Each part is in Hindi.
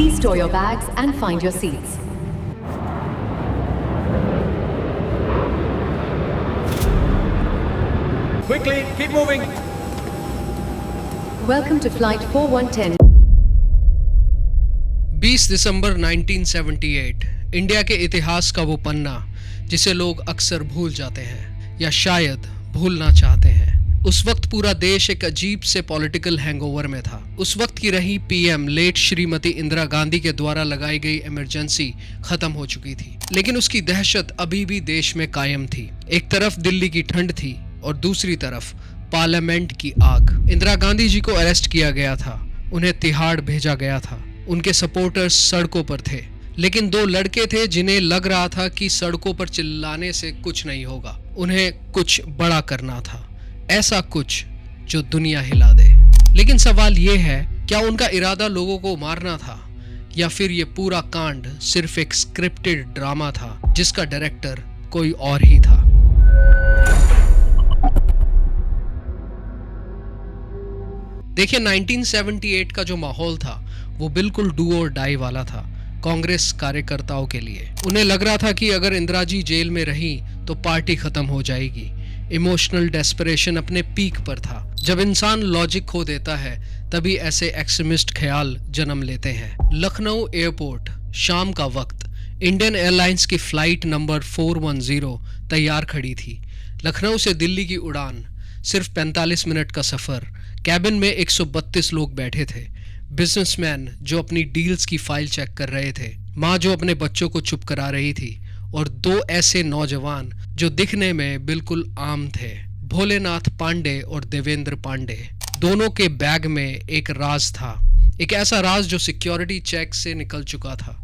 Please store your bags and find your seats. Quickly, keep moving. Welcome to Flight 4110. 20 December 1978 India के इतिहास का वो पन्ना जिसे लोग अक्सर भूल जाते हैं या शायद भूलना चाहते हैं। उस वक्त पूरा देश एक अजीब से पॉलिटिकल हैंगओवर में था। उस वक्त की रही पीएम लेट श्रीमती इंदिरा गांधी के द्वारा लगाई गई इमरजेंसी खत्म हो चुकी थी, लेकिन उसकी दहशत अभी भी देश में कायम थी। एक तरफ दिल्ली की ठंड थी और दूसरी तरफ पार्लियामेंट की आग। इंदिरा गांधी जी को अरेस्ट किया गया था, उन्हें तिहाड़ भेजा गया था। उनके सपोर्टर्स सड़कों पर थे, लेकिन दो लड़के थे जिन्हें लग रहा था कि सड़कों पर चिल्लाने से कुछ नहीं होगा। उन्हें कुछ बड़ा करना था, ऐसा कुछ जो दुनिया हिला दे। लेकिन सवाल ये है, क्या उनका इरादा लोगों को मारना था या फिर ये पूरा कांड सिर्फ एक स्क्रिप्टेड ड्रामा था जिसका डायरेक्टर कोई और ही था। देखिए, 1978 का जो माहौल था वो बिल्कुल डू और डाई वाला था कांग्रेस कार्यकर्ताओं के लिए। उन्हें लग रहा था कि अगर इंदिरा जी जेल में रही तो पार्टी खत्म हो जाएगी। इमोशनल डेस्परेशन अपने पीक पर था। जब इंसान लॉजिक खो देता है तभी ऐसे एक्सट्रीमिस्ट ख्याल जन्म लेते हैं। लखनऊ एयरपोर्ट, शाम का वक्त। इंडियन एयरलाइंस की फ्लाइट नंबर 410 तैयार खड़ी थी। लखनऊ से दिल्ली की उड़ान, सिर्फ 45 मिनट का सफर। कैबिन में 132 लोग बैठे थे। बिजनेसमैन जो अपनी डील्स की फाइल चेक कर रहे थे, माँ जो अपने बच्चों को चुप करा रही थी, और दो ऐसे नौजवान जो दिखने में बिल्कुल आम थे, भोलेनाथ पांडे और देवेंद्र पांडे। दोनों के बैग में एक राज था, एक ऐसा राज जो सिक्योरिटी चेक से निकल चुका था।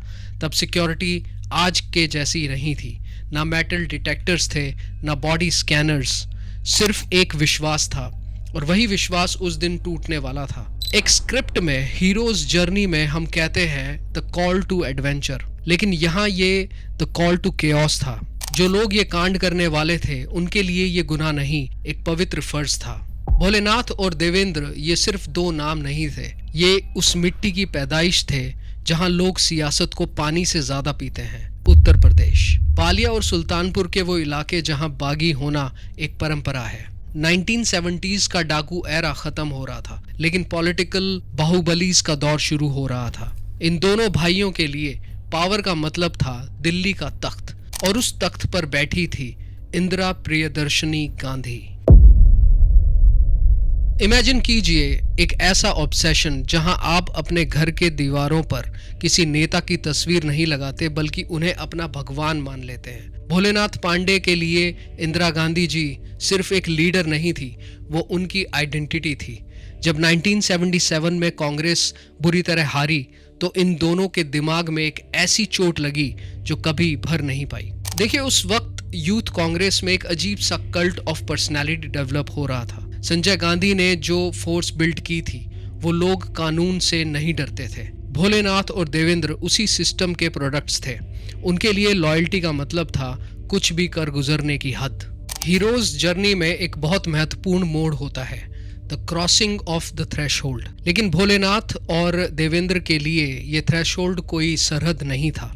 तब सिक्योरिटी आज के जैसी नहीं थी, ना मेटल डिटेक्टर्स थे, ना बॉडी स्कैनर्स। सिर्फ एक विश्वास था, और वही विश्वास उस दिन टूटने वाला था। एक स्क्रिप्ट में, हीरोज जर्नी में हम कहते हैं द कॉल टू एडवेंचर, लेकिन यहाँ ये द कॉल टू केओस था। जो लोग ये कांड करने वाले थे उनके लिए ये गुनाह नहीं, एक पवित्र फर्ज था। भोलेनाथ और देवेंद्र ये सिर्फ दो नाम नहीं थे, ये उस मिट्टी की पैदाइश थे जहाँ लोग सियासत को पानी से ज्यादा पीते हैं। उत्तर प्रदेश, बालिया और सुल्तानपुर के वो इलाके जहाँ बागी होना एक परंपरा है। 1970s का डाकू एरा खत्म हो रहा था, लेकिन पॉलिटिकल बाहुबलीज का दौर शुरू हो रहा था। इन दोनों भाइयों के लिए पावर का मतलब था दिल्ली का तख्त, और उस तख्त पर बैठी थी इंदिरा प्रियदर्शनी गांधी। इमेजिन कीजिए एक ऐसा ऑब्सेशन जहां आप अपने घर के दीवारों पर किसी नेता की तस्वीर नहीं लगाते, बल्कि उन्हें अपना भगवान मान लेते हैं। भोलेनाथ पांडे के लिए इंदिरा गांधी जी सिर्फ एक लीडर नहीं थी, वो उनकी आइडेंटिटी थी। जब 1977 में कांग्रेस बुरी तरह हारी तो इन दोनों के दिमाग में एक ऐसी चोट लगी जो कभी भर नहीं पाई। देखिए, उस वक्त यूथ कांग्रेस में एक अजीब सा कल्ट ऑफ पर्सनालिटी डेवलप हो रहा था। संजय गांधी ने जो फोर्स बिल्ड की थी, वो लोग कानून से नहीं डरते थे। भोलेनाथ और देवेंद्र उसी सिस्टम के प्रोडक्ट्स थे। उनके लिए लॉयल्टी का मतलब था कुछ भी कर गुजरने की हद। हीरोज जर्नी में एक बहुत महत्वपूर्ण मोड़ होता है, the crossing of the threshold. लेकिन भोलेनाथ और देवेंद्र के लिए ये थ्रेशोल्ड कोई सरहद नहीं था,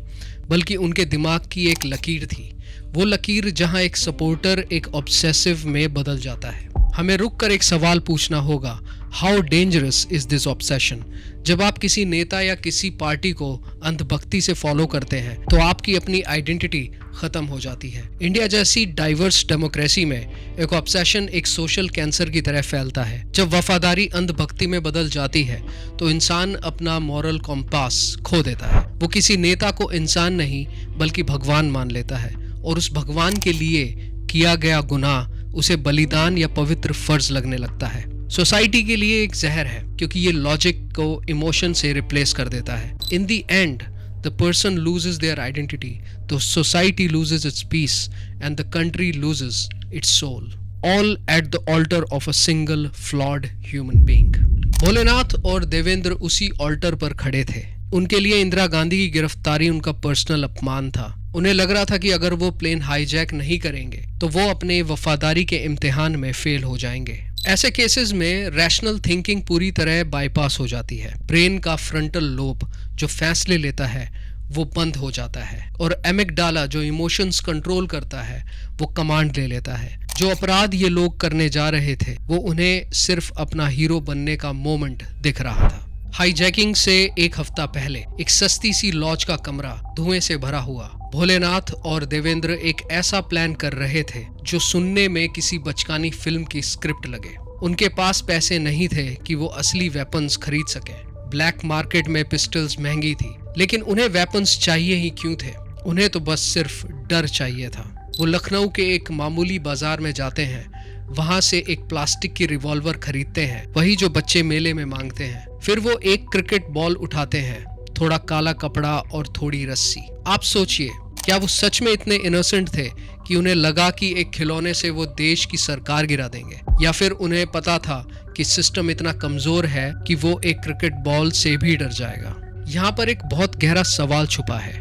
बल्कि उनके दिमाग की एक लकीर थी। वो लकीर जहां एक सपोर्टर एक ऑब्सेसिव में बदल जाता है। हमें रुक कर एक सवाल पूछना होगा, how dangerous is this obsession? जब आप किसी नेता या किसी पार्टी को अंधभक्ति से फॉलो करते हैं तो आपकी अपनी आइडेंटिटी खत्म हो जाती है। इंडिया जैसी डाइवर्स डेमोक्रेसी में एक ऑब्सेशन एक सोशल कैंसर की तरह फैलता है। जब वफादारी अंधभक्ति में बदल जाती है तो इंसान अपना मॉरल कॉम्पास खो देता है। वो किसी नेता को इंसान नहीं बल्कि भगवान मान लेता है, और उस भगवान के लिए किया गया गुनाह उसे बलिदान या पवित्र फर्ज लगने लगता है। सोसाइटी के लिए एक जहर है, क्योंकि ये लॉजिक को इमोशन से रिप्लेस कर देता है। In the end the person loses their identity, the society loses its peace and the country loses its soul, all at the altar of a single flawed human being. Bholenath और देवेंद्र उसी ऑल्टर पर खड़े थे। उनके लिए इंदिरा गांधी की गिरफ्तारी उनका पर्सनल अपमान था। उन्हें लग रहा था कि अगर वो प्लेन हाईजैक नहीं करेंगे तो वो अपने वफादारी के इम्तिहान में फेल हो जाएंगे। ऐसे केसेस में रैशनल थिंकिंग पूरी तरह बाईपास हो जाती है। ब्रेन का फ्रंटल लोब जो फैसले लेता है वो बंद हो जाता है और एमिगडाला जो इमोशंस कंट्रोल करता है वो कमांड ले लेता है। जो अपराध ये लोग करने जा रहे थे वो उन्हें सिर्फ अपना हीरो बनने का मोमेंट दिख रहा था। हाईजैकिंग से एक हफ्ता पहले एक सस्ती सी लॉज का कमरा धुएं से भरा हुआ। भोलेनाथ और देवेंद्र एक ऐसा प्लान कर रहे थे जो सुनने में किसी बचकानी फिल्म की स्क्रिप्ट लगे। उनके पास पैसे नहीं थे कि वो असली वेपन्स खरीद सके। ब्लैक मार्केट में पिस्टल्स महंगी थी, लेकिन उन्हें वेपन्स चाहिए ही क्यों थे? उन्हें तो बस सिर्फ डर चाहिए था। वो लखनऊ के एक मामूली बाजार में जाते हैं, वहां से एक प्लास्टिक की रिवॉल्वर खरीदते हैं, वही जो बच्चे मेले में मांगते हैं। फिर वो एक क्रिकेट बॉल उठाते हैं, थोड़ा काला कपड़ा और थोड़ी रस्सी। आप सोचिए, क्या वो सच में इतने इनोसेंट थे कि उन्हें लगा कि एक खिलौने से वो देश की सरकार गिरा देंगे, या फिर उन्हें पता था कि सिस्टम इतना कमजोर है कि वो एक क्रिकेट बॉल से भी डर जाएगा? यहाँ पर एक बहुत गहरा सवाल छुपा है।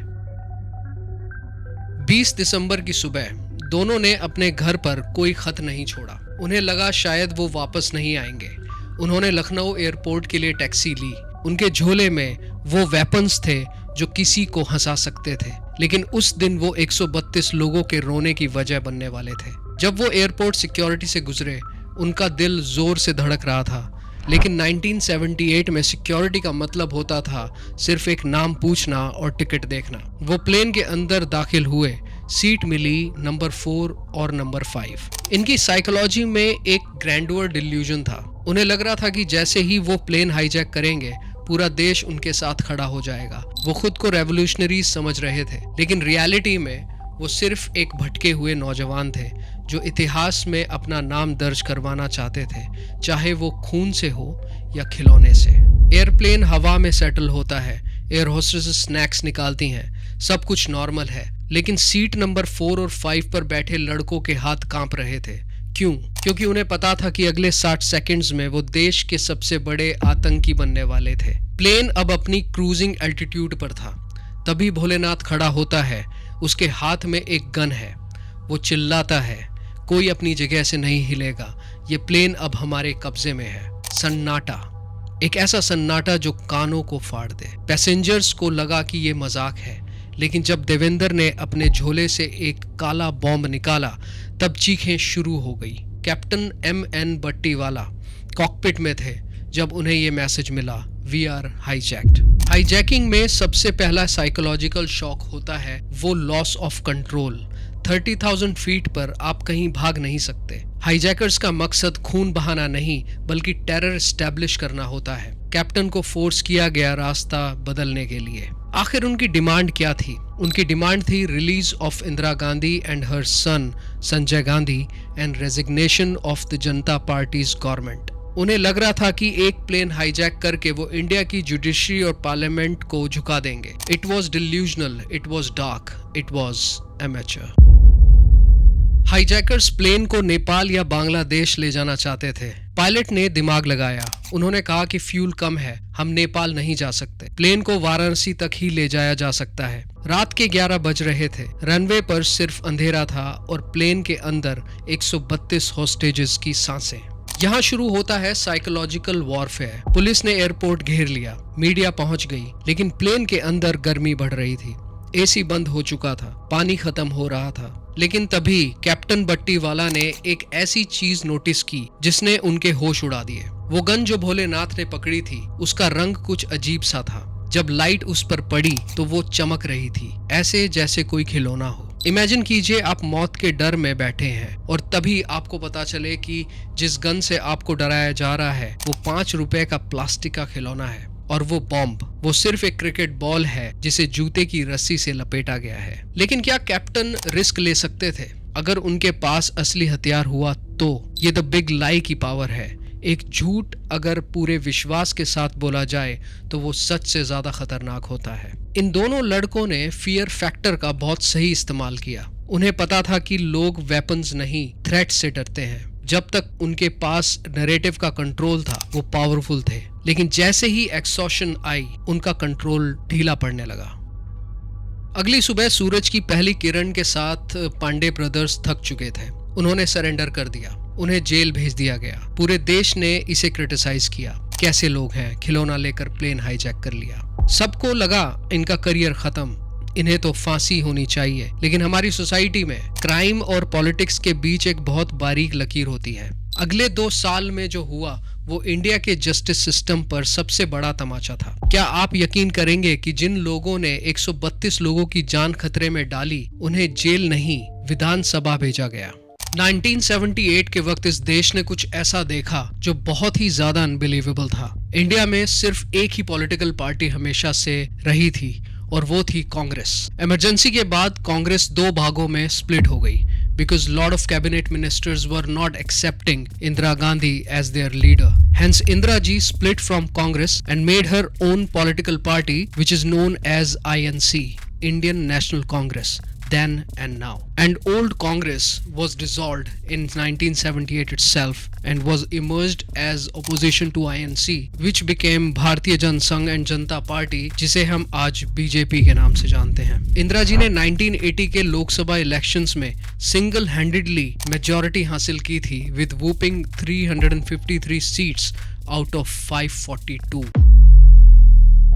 20 दिसंबर की सुबह दोनों ने अपने घर पर कोई खत नहीं छोड़ा। उन्हें लगा शायद वो वापस नहीं आएंगे। उन्होंने लखनऊ एयरपोर्ट के लिए टैक्सी ली। उनके झोले में वो वेपन्स थे जो किसी को हंसा सकते थे, लेकिन उस दिन वो 132 लोगों के रोने की वजह बनने वाले थे। जब वो एयरपोर्ट सिक्योरिटी से गुजरे, उनका दिल जोर से धड़क रहा था, लेकिन 1978 में सिक्योरिटी का मतलब होता था सिर्फ एक नाम पूछना और टिकट देखना। वो प्लेन के अंदर दाखिल हुए। सीट मिली नंबर 4 और नंबर 5। इनकी साइकोलॉजी में एक ग्रैंडवर डिल्यूजन था। उन्हें लग रहा था कि जैसे ही वो प्लेन हाईजैक करेंगे, पूरा देश उनके साथ खड़ा हो जाएगा। वो खुद को रेवोल्यूशनरी समझ रहे थे, लेकिन रियलिटी में वो सिर्फ एक भटके हुए नौजवान थे जो इतिहास में अपना नाम दर्ज करवाना चाहते थे, चाहे वो खून से हो या खिलौने से। एयरप्लेन हवा में सेटल होता है, एयर होस्टेसेस स्नैक्स निकालती हैं, सब कुछ नॉर्मल है, लेकिन सीट नंबर 4 और 5 पर बैठे लड़कों के हाथ कांप रहे थे। क्यों? क्योंकि उन्हें पता था कि अगले 60 सेकंड्स में वो देश के सबसे बड़े आतंकी बनने वाले थे। प्लेन अब अपनी क्रूजिंग एल्टीट्यूड पर था। तभी भोलेनाथ खड़ा होता है। उसके हाथ में एक गन है। वो चिल्लाता है, कोई अपनी जगह से नहीं हिलेगा, ये प्लेन अब हमारे कब्जे में है। सन्नाटा, एक ऐसा सन्नाटा जो कानों को फाड़ दे। पैसेंजर्स को लगा कि ये मजाक है, लेकिन जब देवेंद्र ने अपने झोले से एक काला बॉम्ब निकाला, तब चीखें शुरू हो गई। कैप्टन MN बट्टीवाला कॉकपिट में थे जब उन्हें ये मैसेज मिला, वी आर हाईजैक्ड। हाईजैकिंग में सबसे पहला साइकोलॉजिकल शॉक होता है वो लॉस ऑफ कंट्रोल। 30,000 फीट पर आप कहीं भाग नहीं सकते। हाईजैकर्स का मकसद खून बहाना नहीं, बल्कि टेरर एस्टैब्लिश करना होता है। कैप्टन को फोर्स किया गया रास्ता बदलने के लिए। आखिर उनकी डिमांड क्या थी? उनकी डिमांड थी release of Indira Gandhi and her son Sanjay Gandhi and resignation of the Janata party's government. उन्हें लग रहा था कि एक प्लेन हाईजैक करके वो इंडिया की जुडिशरी और पार्लियामेंट को झुका देंगे। It was delusional, it was dark, it was amateur. Hijackers plane को नेपाल या बांग्लादेश ले जाना चाहते थे। पायलट ने दिमाग लगाया। उन्होंने कहा कि फ्यूल कम है, हम नेपाल नहीं जा सकते। प्लेन को वाराणसी तक ही ले जाया जा सकता है। रात के 11 बज रहे थे। रनवे पर सिर्फ अंधेरा था और प्लेन के अंदर 132 हॉस्टेजेस की सांसें। यहाँ शुरू होता है साइकोलॉजिकल वॉरफेयर। पुलिस ने एयरपोर्ट घेर लिया, मीडिया पहुंच गई, लेकिन प्लेन के अंदर गर्मी बढ़ रही थी। एसी बंद हो चुका था, पानी खत्म हो रहा था। लेकिन तभी कैप्टन बट्टीवाला ने एक ऐसी चीज नोटिस की जिसने उनके होश उड़ा दिए। वो गन जो भोलेनाथ ने पकड़ी थी, उसका रंग कुछ अजीब सा था। जब लाइट उस पर पड़ी तो वो चमक रही थी, ऐसे जैसे कोई खिलौना हो। इमेजिन कीजिए आप मौत के डर में बैठे हैं और तभी आपको पता चले कि जिस गन से आपको डराया जा रहा है वो 5 रुपए का प्लास्टिक का खिलौना है, और वो बॉम्ब, वो सिर्फ एक क्रिकेट बॉल है जिसे जूते की रस्सी से लपेटा गया है। लेकिन क्या कैप्टन रिस्क ले सकते थे? अगर उनके पास असली हथियार हुआ तो? ये द बिग लाई की पावर है। एक झूठ अगर पूरे विश्वास के साथ बोला जाए तो वो सच से ज्यादा खतरनाक होता है। इन दोनों लड़कों ने फियर फैक्टर का बहुत सही इस्तेमाल किया। उन्हें पता था कि लोग वेपन्स नहीं, थ्रेट से डरते हैं। जब तक उनके पास नैरेटिव का कंट्रोल था वो पावरफुल थे, लेकिन जैसे ही एक्सॉशन आई उनका कंट्रोल ढीला पड़ने लगा। अगली सुबह सूरज की पहली किरण के साथ पांडे ब्रदर्स थक चुके थे। उन्होंने सरेंडर कर दिया। उन्हें जेल भेज दिया गया। पूरे देश ने इसे क्रिटिसाइज किया, कैसे लोग हैं, खिलौना लेकर प्लेन हाईजैक कर लिया। सबको लगा इनका करियर खत्म, इन्हें तो फांसी होनी चाहिए। लेकिन हमारी सोसाइटी में क्राइम और पॉलिटिक्स के बीच एक बहुत बारीक लकीर होती है। अगले 2 साल में जो हुआ वो इंडिया के जस्टिस सिस्टम पर सबसे बड़ा तमाचा था। क्या आप यकीन करेंगे कि जिन लोगों ने 132 लोगों की जान खतरे में डाली, उन्हें जेल नहीं, विधानसभा भेजा गया। 1978 के वक्त इस देश ने कुछ ऐसा देखा जो बहुत ही ज्यादा अनबिलीवेबल था। इंडिया में सिर्फ एक ही पॉलिटिकल पार्टी हमेशा से रही थी और वो थी कांग्रेस। इमरजेंसी के बाद कांग्रेस 2 भागों में स्प्लिट हो गई because lot of cabinet ministers were not accepting Indira Gandhi as their leader. Hence Indira ji split from Congress and made her own political party which is known as INC, Indian National Congress, then and now. And old Congress was dissolved in 1978 itself and was emerged as opposition to INC, which became Bharatiya Jan Sangh and Janata Party, जिसे हम आज बीजेपी के नाम से जानते हैं। इंदिरा जी ने 1980 के लोकसभा इलेक्शंस में सिंगल हैंडेडली मेजॉरिटी हासिल की थी with whooping 353 seats out of 542।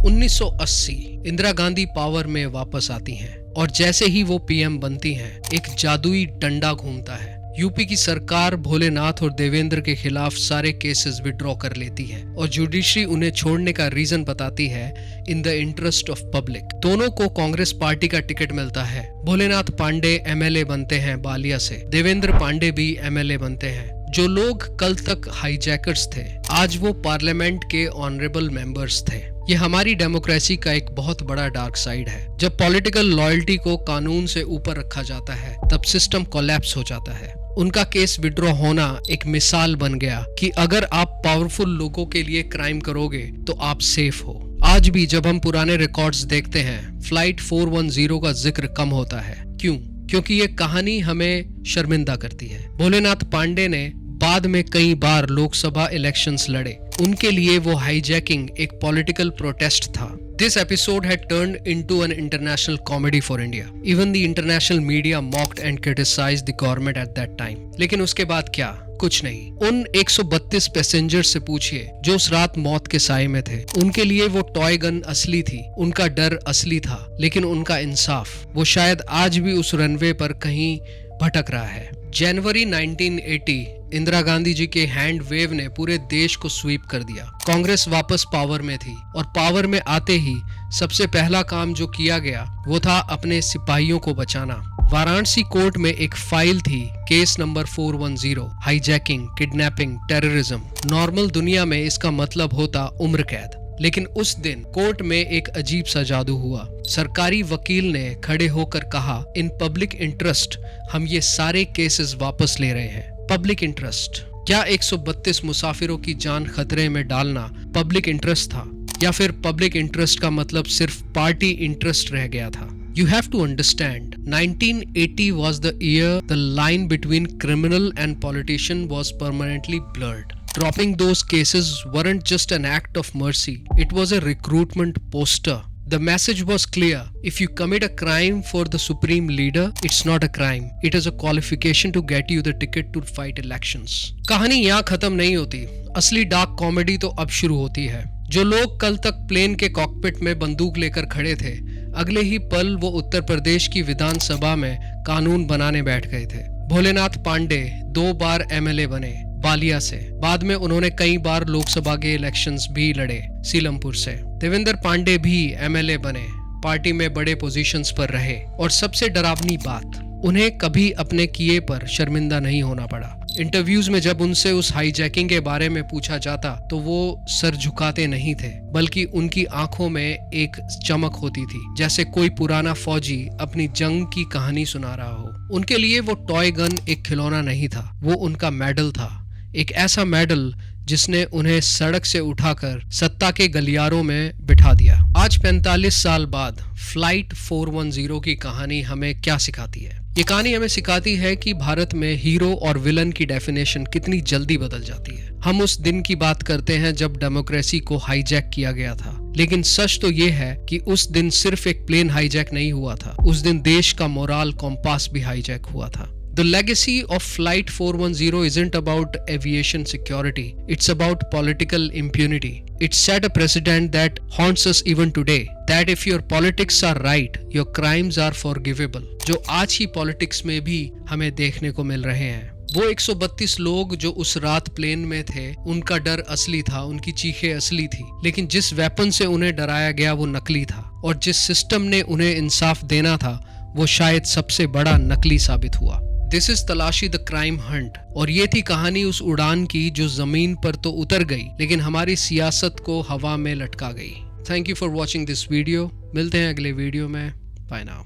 1980 Indira Gandhi power में वापस आती हैं और जैसे ही वो पीएम बनती हैं, एक जादुई डंडा घूमता है। यूपी की सरकार भोलेनाथ और देवेंद्र के खिलाफ सारे केसेस विड्रॉ कर लेती है और जुडिशरी उन्हें छोड़ने का रीजन बताती है, in the interest of public. दोनों को कांग्रेस पार्टी का टिकट मिलता है। भोलेनाथ पांडे एमएलए बनते हैं बालिया से, देवेंद्र पांडे भी एमएलए बनते हैं। जो लोग कल तक हाईजैकर्स थे, आज वो पार्लियामेंट के ऑनरेबल मेंबर्स थे। ये हमारी डेमोक्रेसी का एक बहुत बड़ा डार्क साइड है। जब पॉलिटिकल लॉयल्टी को कानून से ऊपर रखा जाता है, तब सिस्टम कोलैप्स हो जाता है। उनका केस विड्रॉ होना एक मिसाल बन गया कि अगर आप पावरफुल लोगों के लिए क्राइम करोगे तो आप सेफ हो। आज भी जब हम पुराने रिकॉर्ड्स देखते हैं, फ्लाइट 410 का जिक्र कम होता है। क्यों? क्योंकि ये कहानी हमें शर्मिंदा करती है। भोलेनाथ पांडे ने बाद में कई बार लोकसभा इलेक्शंस लड़े। उनके लिए वो हाईजैकिंग एक पॉलिटिकल प्रोटेस्ट था। This episode had turned into an international comedy for India. Even the international media mocked and criticized the government at that time. लेकिन उसके बाद क्या? कुछ नहीं। उन 132 पैसेंजर से पूछिए जो उस रात मौत के साए में थे। उनके लिए वो टॉय गन असली थी, उनका डर असली था, लेकिन उनका इंसाफ वो शायद आज भी उस रनवे पर कहीं भटक रहा है। जनवरी 1980 इंदिरा गांधी जी के हैंड वेव ने पूरे देश को स्वीप कर दिया। कांग्रेस वापस पावर में थी और पावर में आते ही सबसे पहला काम जो किया गया वो था अपने सिपाहियों को बचाना। वाराणसी कोर्ट में एक फाइल थी, case number 410, hijacking, kidnapping, terrorism. Normal दुनिया में इसका मतलब होता उम्र कैद, लेकिन उस दिन कोर्ट में एक अजीब सा जादू हुआ। सरकारी वकील ने खड़े होकर कहा, इन पब्लिक इंटरेस्ट हम ये सारे केसेस वापस ले रहे हैं। पब्लिक इंटरेस्ट क्या 132 मुसाफिरों की जान खतरे में डालना पब्लिक इंटरेस्ट था, या फिर पब्लिक इंटरेस्ट का मतलब सिर्फ पार्टी इंटरेस्ट रह गया था? You have to understand, 1980 was the year the line between criminal and politician was permanently blurred. Dropping those cases weren't just an act of mercy, it was a recruitment poster. The message was clear. If you commit a crime for the supreme leader, it's not a crime. It is a qualification to get you the ticket to fight elections. कहानी यहाँ खत्म नहीं होती। असली डार्क कॉमेडी तो अब शुरू होती है। जो लोग कल तक प्लेन के कॉकपिट में बंदूक लेकर खड़े थे, अगले ही पल वो उत्तर प्रदेश की विधानसभा में कानून बनाने बैठ गए थे। भोलेनाथ पांडे 2 बार एमएलए बने बालिया से। बाद में उन्होंने कई बार लोकसभा के इलेक्शंस भी लड़े सीलमपुर से। देवेंद्र पांडे भी एमएलए बने, पार्टी में बड़े पोजीशंस पर रहे, और सबसे डरावनी बात, उन्हें कभी अपने किए पर शर्मिंदा नहीं होना पड़ा। इंटरव्यूज में जब उनसे उस हाईजैकिंग के बारे में पूछा जाता तो वो सर झुकाते नहीं थे, बल्कि उनकी आंखों में एक चमक होती थी, जैसे कोई पुराना फौजी अपनी जंग की कहानी सुना रहा हो। उनके लिए वो टॉय गन एक खिलौना नहीं था, वो उनका मेडल था। एक ऐसा मेडल जिसने उन्हें सड़क से उठाकर सत्ता के गलियारों में बिठा दिया। आज 45 साल बाद फ्लाइट 410 की कहानी हमें क्या सिखाती है? ये कहानी हमें सिखाती है कि भारत में हीरो और विलन की डेफिनेशन कितनी जल्दी बदल जाती है। हम उस दिन की बात करते हैं जब डेमोक्रेसी को हाईजैक किया गया था, लेकिन सच तो ये है कि उस दिन सिर्फ एक प्लेन हाईजैक नहीं हुआ था, उस दिन देश का मोरल कॉम्पास भी हाईजैक हुआ था। The legacy of Flight 410 isn't about aviation security, it's about political impunity. It set a precedent that haunts us even today, that if your politics are right, your crimes are forgivable. जो आज की पॉलिटिक्स में भी हमें देखने को मिल रहे हैं। वो 132 लोग जो उस रात प्लेन में थे, उनका डर असली था, उनकी चीखें असली थी, लेकिन जिस वेपन से उन्हें डराया गया वो नकली था, और जिस सिस्टम ने उन्हें इंसाफ देना था वो शायद सबसे बड़ा नकली साबित हुआ। दिस इज तलाशी द क्राइम हंट, और ये थी कहानी उस उड़ान की जो जमीन पर तो उतर गई लेकिन हमारी सियासत को हवा में लटका गई। Thank you for watching this video. मिलते हैं अगले वीडियो में। Bye now.